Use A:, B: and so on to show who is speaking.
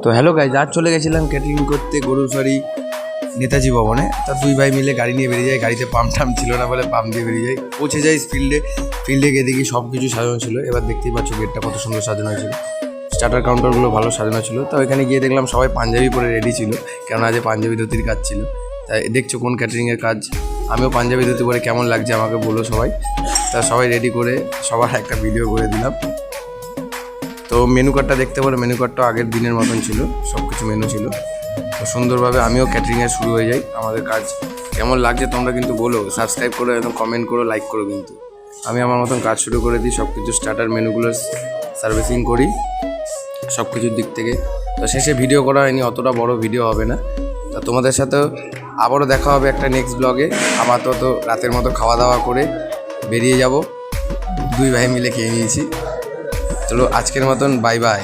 A: তো hello guys, আজ চলে গেছিলাম ক্যাটারিং করতে গরুসরি নেতাজি ভবনে। তা দুই ভাই মিলে গাড়ি নিয়ে বেরিয়ে যায়, গাড়িতে পাম্প টাম ছিল না বলে পাম্প দিয়ে বেরিয়ে যায়। পৌঁছে যাই ফিল্ডে গিয়ে দেখি সব কিছু সাজানো ছিল। এবার দেখতেই পাচ্ছ গেটটা কত সুন্দর সাজানো হয়েছিল, স্টার্টার কাউন্টারগুলো ভালো সাজানো ছিল। তো ওইখানে গিয়ে দেখলাম সবাই পাঞ্জাবি পরে রেডি ছিল, কেননা আজ পাঞ্জাবি ধুতির কাজ ছিল। তাই দেখছো কোন ক্যাটারিংয়ের কাজ, আমিও পাঞ্জাবি ধুতি পরে কেমন লাগছে আমাকে বলো সবাই। তা সবাই রেডি করে সবার একটা ভিডিও করে দিলাম। তো মেনু কার্ডটা দেখতে পারো, মেনু কার্ডটা আগের দিনের মতন ছিল, সব কিছু মেনু ছিল। তো সুন্দরভাবে আমিও ক্যাটারিংয়ে শুরু হয়ে যাই। আমাদের কাজ কেমন লাগছে তোমরা কিন্তু বলো, সাবস্ক্রাইব করো, একদম কমেন্ট করো, লাইক করো। কিন্তু আমি আমার মতন কাজ শুরু করে দিই, সব কিছু স্টার্টার মেনুগুলো সার্ভিসিং করি সব কিছুর দিক থেকে। তো শেষে ভিডিও করা হয়নি, অতটা বড় ভিডিও হবে না। তা তোমাদের সাথেও আবারও দেখা হবে একটা নেক্সট ব্লগে। আপাতত রাতের মতো খাওয়া দাওয়া করে বেরিয়ে যাব, দুই ভাই মিলে খেয়ে নিয়েছি। চলো আজকের মতন বাই বাই।